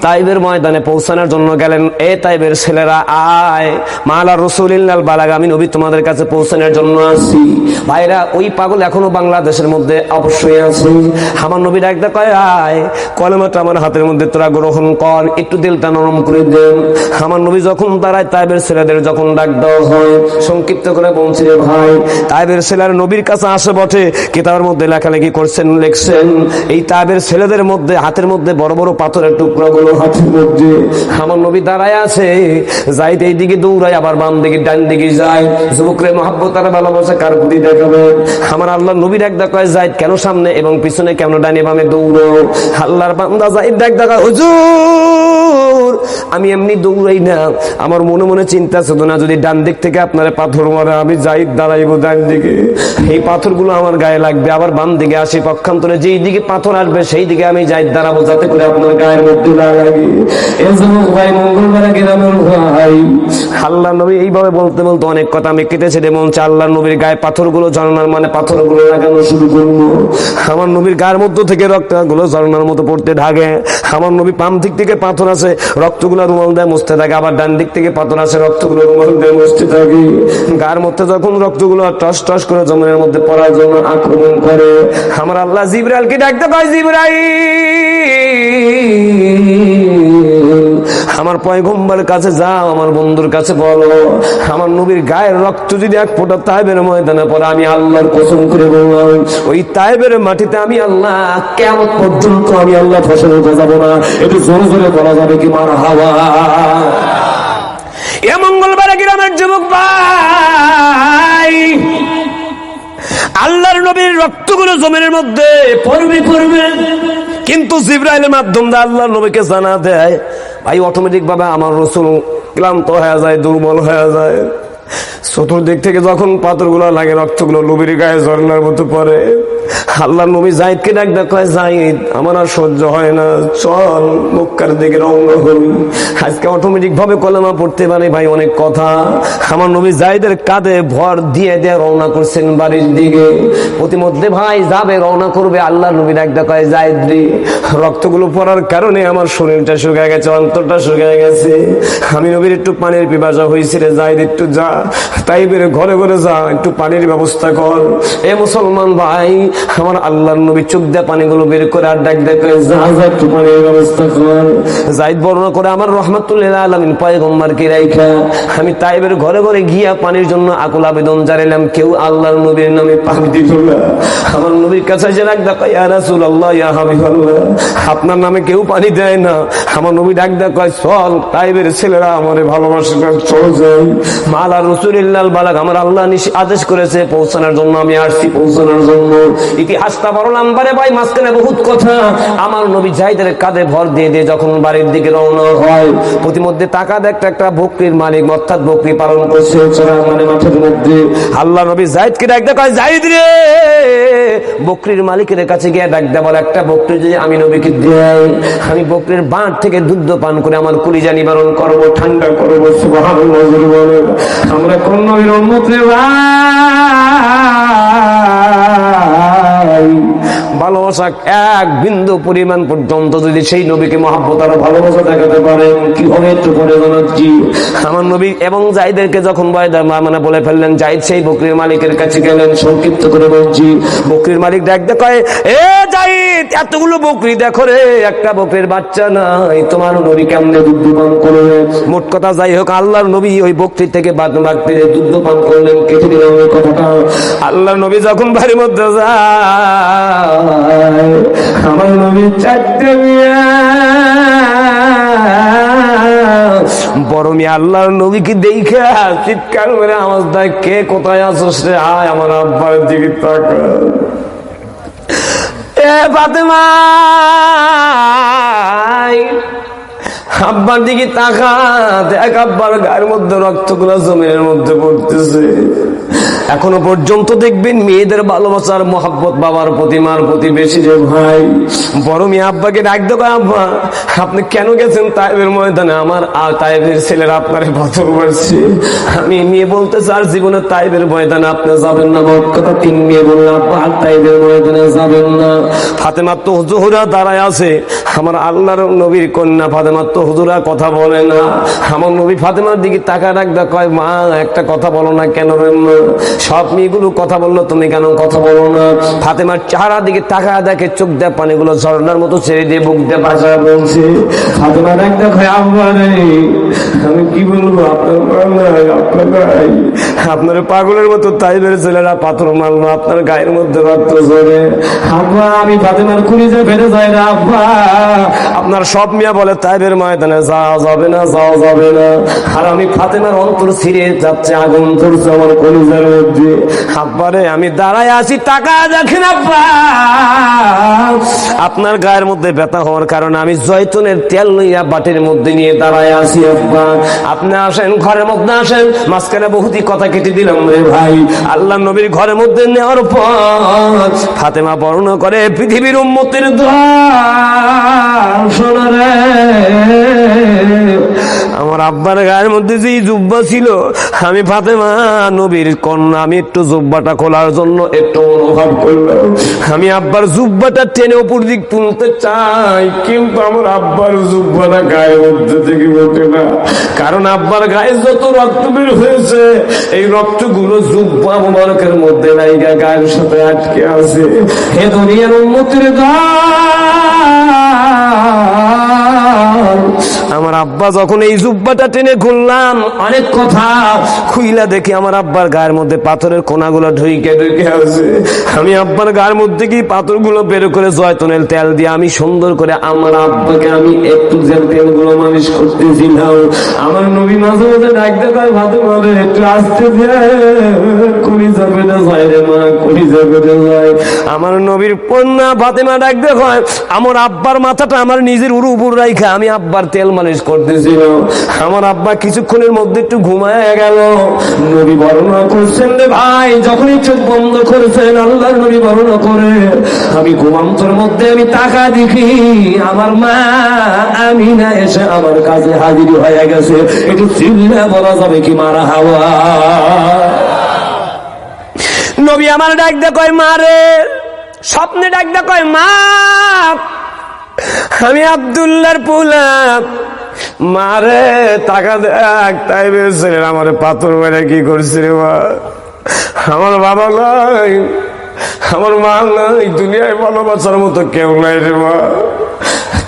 তাইবের ময়দানে পৌঁছানোর জন্য গেলেন। এ তাইবের ছেলেরা আয়, মালা রাসূলিল্লাহ বালাগ, আমি নবী তোমাদের কাছে পৌঁছানোর জন্য আসি। ভাইরা, ওই পাগল এখনো বাংলাদেশের মধ্যে অবশ্যই আছে। আমার নবী ডাকতে কয়, আয়, কলেমাটা আমার হাতের মধ্যে তোরা গ্রহণ কর, একটু দিলটা নরম করে দেন। আমার নবী যখন দাঁড়ায়, তাইবের ছেলেদের যখন ডাক দেওয়া হয়, সংক্ষিপ্ত করে বলছি রে ভাই, তাইবের ছেলেরা নবীর কাছে আসে বটে, কিতাবের মধ্যে লেখালেখি করছেন, লিখছেন। এই তাইবের ছেলেদের মধ্যে হাতের মধ্যে বড় বড় পাথরের টুকরাগুলো হাতের মধ্যে। আমার নবী দাঁড়ায় আছে, যাইতে এই দিকে দৌড়ায়, আবার বাম দিকে ডান দিকে যায়। যুবকরে মহব্বত আর ভালোবাসা কার প্রতি দেখাবে? আমার আল্লাহ নবীর এক দেখা যায়, কেন সামনে এবং পিছনে, কেন ডানে বামে দৌড়ো? আল্লাহর বান্দা যায় ডাক দেখা, হুজুর আমি এমনি দৌড়াই না, আমার মনে মনে চিন্তা ছিল না, যদি ডান দিক থেকে আপনারা পাথর মারে, আমি যাই দাঁড়াইবো ডান দিকে, এই পাথরগুলো আমার গায়ে লাগবে। আবার বাম দিকে আসি, পক্ষান্তরে যেই দিকে পাথর আসবে সেই দিকে আমি যাই দাঁড়াবো, যাতে করে আপনার গায়ের মধ্যে না লাগে। ভাই মঙ্গলবার গ্রামের ভাই, আল্লাহ নবী এইভাবে বলতে বলতে অনেক কথা আমি কেটেছে রে মন চা। আল্লাহ নবীর গায়ে পাথরগুলো ঝরনার মানে পাথরগুলো লাগানো শুরু করলো। আমার নবীর গায়ের মধ্য থেকে রক্তগুলো ঝরনার মতো পড়তে থাকে। আমার নবী বাম দিক থেকে পাথর আছে, রক্তগুলো রুমাল দিয়ে মুছতে থাকে, আবার ডান দিক থেকে পাথর আছে, রক্তগুলো রুমাল দিয়ে মুছতে থাকে। গায়ের মধ্যে যখন রক্তগুলো টস টস করে জমিনের মধ্যে পড়ার জন্য আক্রমণ করে, আমার আল্লাহ জিবরাইলকে ডাকতে পায়, জিবরাইল আমার পয়গম্বরের কাছে যাও, আমার বন্ধুর কাছে বলো, আমার নবীর গায়ের রক্ত যদি এক ফোঁটা তাইবের ময়দানে পড়ে, আমি আল্লাহর কসম করে বললাম, ওই তাইবের মাটিতে আমি আল্লাহ কিয়ামত পর্যন্ত আমি আল্লাহ ফসল হতে যাব না। একটু জোরে জোরে বলা যাবে কি মারহাবা? এ মঙ্গলবার গ্রামের যুবক ভাই, আল্লাহর নবীর রক্তগুলো জমিনের মধ্যে পড়বে, কিন্তু জিবরাইলের মাধ্যমে আল্লাহর নবীকে জানা দেয়, ভাই অটোমেটিক ভাবে আমার রাসূল ক্লান্ত হয়ে যায়, দুর্বল হয়ে যায়। চতুর্দিক থেকে যখন পাথরগুলো লাগে, রক্তগুলো নবীর গায়ে ঝরনার মতো পড়ে। আল্লাহ নবী যায়েদকে ডাক দেয়, যায়েদ আমার আর সহ্য হয় না, চল মক্কার দিকে রওনা হই। আজকে অটোমেটিক ভাবে কলেমা পড়তে পারে ভাই, অনেক কথা। আমার নবী যায়েদের কাঁধে ভর দিয়ে দিয়ে রওনা করছেন বাড়ির দিকে। প্রতিমধ্যে ভাই যাবে, রওনা করবে, আল্লাহ নবী ডাক দেয়, যায়েদ রে, রক্তগুলো পড়ার কারণে আমার শরীরটা শুকিয়ে গেছে, অন্তরটা শুকিয়ে গেছে, আমি নবীর একটু পানির পিপাসা হয়েছে রে, যায়েদ একটু যা, তাইবের ঘরে ঘরে যা, একটু পানির ব্যবস্থা কর। এ মুসলমান ভাই, আমার আল্লাহর নবী চোখ দিয়ে পানিগুলো বের করে আর ডাক দেখে, যা যা একটু পানির ব্যবস্থা কর। যায়েদ বর্ণনা করে, আমার রাহমাতুল্লিল আলামিন পয়গম্বরকে রাইখা আমি তাইবের ঘরে ঘরে গিয়া পানির জন্য আকুল আবেদন জানাইলাম, কেউ আল্লাহর নবীর নামে পানি দিল না। আমার নবীর কাছে এসে ডাক দেখে, ইয়া রাসূলুল্লাহ, ইয়া হাবিবাল্লাহ, আপনার নামে কেউ পানি দেয় না। আমার নবী ডাক দেখে, চল, তাইবের ছেলেরা আমারে ভালোবাসে, চল যাই। মালা রাসূলিল্লাহ বালাগ, আমার আল্লাহ আদেশ করেছে পৌঁছানোর জন্য, আমি আসছি পৌঁছানোর জন্য। ইতিহাসটা বড় নাম্বারে ভাই, মাঝখানে বহুত কথা। আমার নবী যায়েদের কাঁধে ভর দিয়ে দিয়ে যখন বাড়ির দিকে রওনা হয়, প্রতিমধ্যে টাকা দেখতে একটা বকরির মালিক, অর্থাৎ বকরি পালন করছে মানে মাঠের মধ্যে। আল্লাহ নবী যায়েদকে ডাক দেয়, যায়েদ রে, বকরির মালিকের কাছে গিয়ে ডাক দেয়, বল একটা বকরি যদি আমি নবীকে দেই, আমি বকরির বাঁট থেকে দুধ পান করে আমার কলিজা নিবারণ করবো, ঠান্ডা করবো। সুবহানাল্লাহ বলে, আমরা কোন নবীর উম্মত রে ভাই? ভালোবাসা এক বিন্দু পরিমাণ পর্যন্ত যদি সেই নবীকে মহব্বত আর ভালোবাসা দেখাতে পারেন, কি হবে একটু পরে জানাচ্ছি। আমার নবী এবং যায়েদকে যখন মানে বলে ফেললেন, যায়েদ সেই বকরির মালিকের কাছে গেলেন। সংক্ষিপ্ত করে বলছি, বকরির মালিক ডাক দেয়, এ যায়েদ, এতগুলো বকরি দেখো রে, একটা বকরির বাচ্চা নাই, তোমার নবী কেমনে দুধ পান করবে? মোট কথা যাই হোক, আল্লাহর নবী ওই বকরি থেকে দুধ পান করলেন, কেটে দিলেন ওই কথাটা। আল্লাহর নবী যখন বাড়ির মধ্যে যায়, আমার নবী চারটে বড় মেয়ে আল্লাহর নবীকে দেখে চিৎকার করে আওয়াজ দেয়, কে কোথায় আছো সে আয়, আমার আব্বার দিকে তাকা। এ ফাতেমা, আব্বার দিকে তাকা, দেখ আব্বার গায়ের মধ্যে রক্তগুলো জমিনের মধ্যে পড়তেছে। এখনো পর্যন্ত দেখবেন মেয়েদের ভালোবাসার মহব্বত বাবার প্রতি মার প্রতি বেশি রে ভাই। বড় মেয়ে আব্বাকে ডাক দেবো, আব্বা আপনি কেন গেছেন তাইবের ময়দানে? আমার তাইবের ছেলেরা আপনার পাথর মারছে। আমি মেয়ে বলতে চার জীবনে তাইবের ময়দানে আপনি যাবেন না। কথা তিন মেয়ে বললেন আব্বা আর তাইবের ময়দানে যাবেন না। ফাতেমা তো হুজুরা দাঁড়ায় আছে, আমার আল্লাহর নবীর কন্যা ফাতেমা তো হুজুরা কথা বলে না। আমার নবী ফাতেমার দিকে টাকা রাখদা কয়, মা একটা কথা বলো না কেন রে মা? সব মেয়েগুলো কথা বললো, তুমি কেন কথা বলো না? ফাতেমার চেহারা দিকে টাকা দেখে চোখ দেয় পানিগুলো ঝর্ণার মতো ছেড়ে দিয়ে বুক দিয়ে ভাষা বলছে। ফাতেমা রাখদা কয়, আব্বা রে আমি কি বলবো, আপনার পাগলের মতো তাইবের ছেলেরা পাথর মারলো, আপনার গায়ের মধ্যে রক্ত ঝরে। আব্বা আমি ফাতেমার খুঁজে ফেলে যাই না আব্বা। আপনার সব মিয়া বলে তাইবের ময়দানে যাওয়া যাবে না, যাওয়া যাবে না। আর আমি ফাতেমার অন্তর ছিঁড়ে যাচ্ছে, আগুন ধরছে আমার কলিজার মধ্যে। আব্বারে আমি দাঁড়ায় আছি, টাকা দেখেন আব্বা। আপনার গায়ের মধ্যে ব্যথা হওয়ার কারণে আমি জয়তুনের তেল লইয়া বাটির মধ্যে নিয়ে দাঁড়ায় আছি আব্বা। আপনি আসেন, ঘরের মধ্যে আসেন। মাঝখানে বহুতই কথা কেটে দিলাম রে ভাই। আল্লাহ নবীর ঘরের মধ্যে নেওয়ার পর ফাতেমা বর্ণনা করে, পৃথিবীর উম্মতের দোয়া শোনো রে, আমার আব্বার গায়ের মধ্যে যে জুব্বা ছিল, আমি ফাতেমা নবীর কন্যা, আমি একটু জুব্বাটা খোলার জন্য একটু অনুভব করলাম। আমি আব্বার জুব্বাটা টেনে উপর দিক তুলতে চাই, কিন্তু আমার আব্বার জুব্বাটা গায়ের মধ্যে থেকে ওঠে না। কারণ আব্বার গায়ে যত রক্ত বের হয়েছে, এই রক্তগুলো জুব্বা মোবারকের মধ্যে নাই, গায়ের সাথে আটকে আছে। হে দুনিয়ার উম্মতের আমার আব্বা যখন এই জুব্বাটা টেনে খুললাম, অনেক কথা খুইলা দেখি আমার আব্বার গায়ের মধ্যে পাথরের কোনাগুলো ঢুকে ঢুকে আছে। আমি আব্বার গায়ের মধ্যে কি পাথরগুলো বের করে জয়তুনের তেল দিয়ে আমি সুন্দর করে আমার আব্বাকে আমি একটু যে তেলগুলো মালিশ করতেছিলাম। আমার নবী মাঝে মাঝে ডাকতে পারে, ফাতেমা রে একটু আসতে করি যাবে না যায় রে মা, করি যাবে না যায়। আমার নবীর কন্যা ফাতেমা ডাকতে হয়, আমার আব্বার মাথাটা আমার নিজের উপর রাইখা আমি আব্বার তেল মালিশ করতেছিল। আমার আব্বা কিছুক্ষণের মধ্যে একটু ঘুমায় গেল। নবী বর্ণনা করছেন রে ভাই, যখনই চোখ বন্ধ করেছেন আল্লাহর নবী বর্ণনা করে, আমি ঘুমান্তর মধ্যে আমি তাকা দেখি আমার মা আমিনা এসে আমার কাছে হাজির হয়ে গেছে। একটু চিল্লা বলা যাবে কি মারা হাওয়া? নবী আমার ডাক দে কয়, মা রে। স্বপ্নে ডাক দে কয়, মা আমি আব্দুল্লাহর পোলা। মারে টাকা দেখ, তাই বের আমার পাথর মেরে কি করছে রে মা? আমার বাবা নাই, আমার মা নাই, দুনিয়ায় ভালোবাসার মতো কেউ নাই রে মা।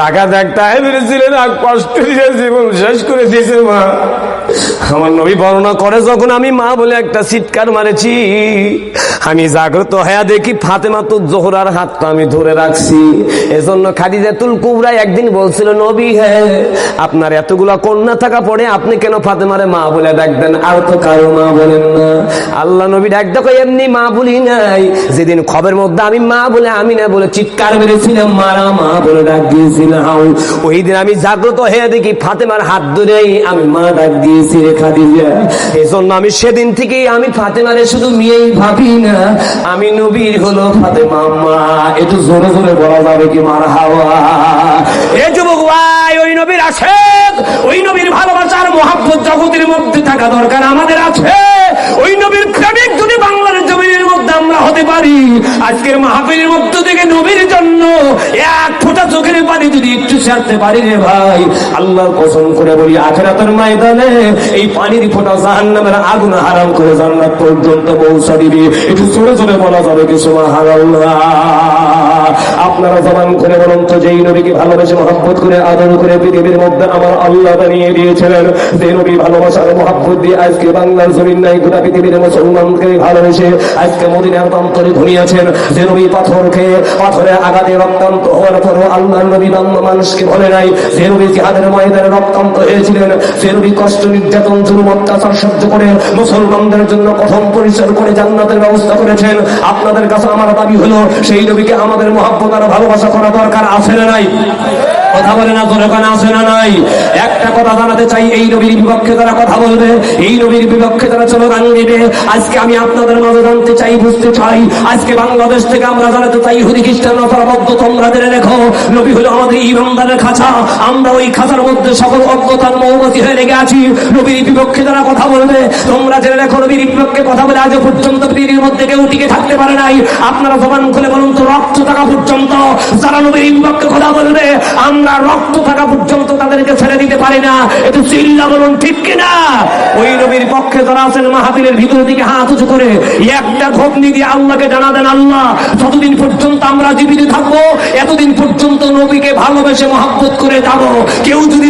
টাকা দেখ, তাই বেরিয়েছিলেন কষ্ট দিয়ে জীবন শেষ করে দিয়েছে মা। আমার নবী বর্ণনা করে, যখন আমি মা বলে একটা চিৎকার মারেছি, আমি জাগ্রত হয়ে দেখি ফাতেমা তো জোহরার হাতটা আমি ধরে রাখছি। এজন্য খাদিজাতুল কুবরা একদিন বলছিল, নবী হ্যাঁ আপনার এতগুলা কন্যা থাকা পড়ে আপনি কেন ফাতেমারে মা বলে ডাকবেন, আর তো কারো মা বলেন না? আল্লাহ নবী ডাক দেখো এমনি মা বলি নাই, যেদিন খবরের মধ্যে আমি মা বলে আমি না বলে চিৎকার মেরেছিলাম, মারা মা বলে ডাক দিয়েছিলাম, ওই দিন আমি জাগ্রত হয়ে দেখি ফাতেমার হাত ধরেই আমি মা ডাক দিয়েছি রে খাদিজা। এজন্য আমি সেদিন থেকে আমি ফাতেমারে শুধু মেয়েই ভাবি না, আমি নবীর হলো ফাতেমা মা। একটু জোরে জোরে বলা যাবে কি মার হাওয়া? এ যুবক ভাই, ওই নবীর আশেক, ওই নবীর ভালোবাসার মহব্বত জগতের মধ্যে থাকা দরকার আমাদের আছে। ওই নবীর প্রেমিক যদি বাংলার জমিনের মধ্যে আমরা হতে পারি, আজকের মাহফিলের মধ্য থেকে নবীর জন্য এক ফোঁটা চোখের পানি যদি একটু ছাড়তে পারি রে ভাই, আল্লাহর কসম করে বলি আখিরাতের ময়দানে এই পানির ফোঁটা জাহান্নামের আগুন হারাম করে জান্নাত পর্যন্ত পৌঁছা দিবে। একটু জোরে জোরে বলা যাবে কি সুবহানাল্লাহ? আপনারা জবান করে বলুন তো, যেই নবীকে ভালোবেসে মহব্বত করে আদর করে পৃথিবীর মধ্যে আমার আল্লাহ বানিয়ে দিয়েছিলেন, যে নবী ভালোবাসার মহব্বত দিয়ে আজকে বাংলার জমিন নাই গোটা পৃথিবীর মুসলমানকে ভালোবেসে আজকে মদিনার প্রান্তরে ঘুমিয়েছেন, যে নবী পাথর খেয়ে পাথরে আঘাতে রক্তান্ত হওয়ার পরও আল্লাহ নবী বাংলা মানুষকে বলে নাই, যে নবী জিহাদের ময়দানে রক্তান্ত হয়েছিলেন, যে নবী কষ্ট নির্যাতন জুলুম অত্যাচার সহ্য করে মুসলমানদের জন্য প্রথম পরিচয় করে জান্নাতের ব্যবস্থা করেছেন। আপনাদের কাছে আমার দাবি হলো, সেই নবীকে আমাদের মহব্বত আর ভালোবাসা করা দরকার আছে না নাই? কথা বলে না, তোর ওখানে আসে না নাই? একটা কথা জানাতে চাই, এই নবীর বিপক্ষে তারা কথা বলবে, এই নবীর বিপক্ষে তারা স্লোগান দিবে। আজকে আমি আপনাদের মাঝে জানতে চাই, বুঝতে চাই, আজকে বাংলাদেশ থেকে আমরা জানাতে চাই, ইহুদি খ্রিস্টান অপরাবদ্ধ, তোমরা জেনে রেখো, নবী হলো আমাদের ইমানদারের খাঁচা, আমরা ওই খাঁচার মধ্যে সকল অজ্ঞতার মৌমতি হয়ে লেগে আছি। নবীর বিপক্ষে যারা কথা বলবে, তোমরা জেনে রেখো, নবীর বিপক্ষে কথা বলে আজ পর্যন্ত পৃথিবীর মধ্যে কেউ টিকে থাকতে পারে নাই। আপনারা জবান খুলে বলুন তো, রক্ত থাকা পর্যন্ত যারা নবীর বিপক্ষে কথা বলবে, আমরা রক্ত থাকা পর্যন্ত তাদেরকে ছেড়ে দিতে পারি না। একটু চিল্লা বলুন ঠিক কিনা? ওই নবীর পক্ষে যারা আছেন, মাহফিলের ভিতর দিকে হাত উঁচু করে একটা ঘটনি দিয়ে আল্লাহকে জানা দেন, আল্লাহ যতদিন পর্যন্ত আমরা জীবিত থাকবো, এতদিন পর্যন্ত নবীকে ভালোবেসে মহব্বত করে যাবো। কেউ যদি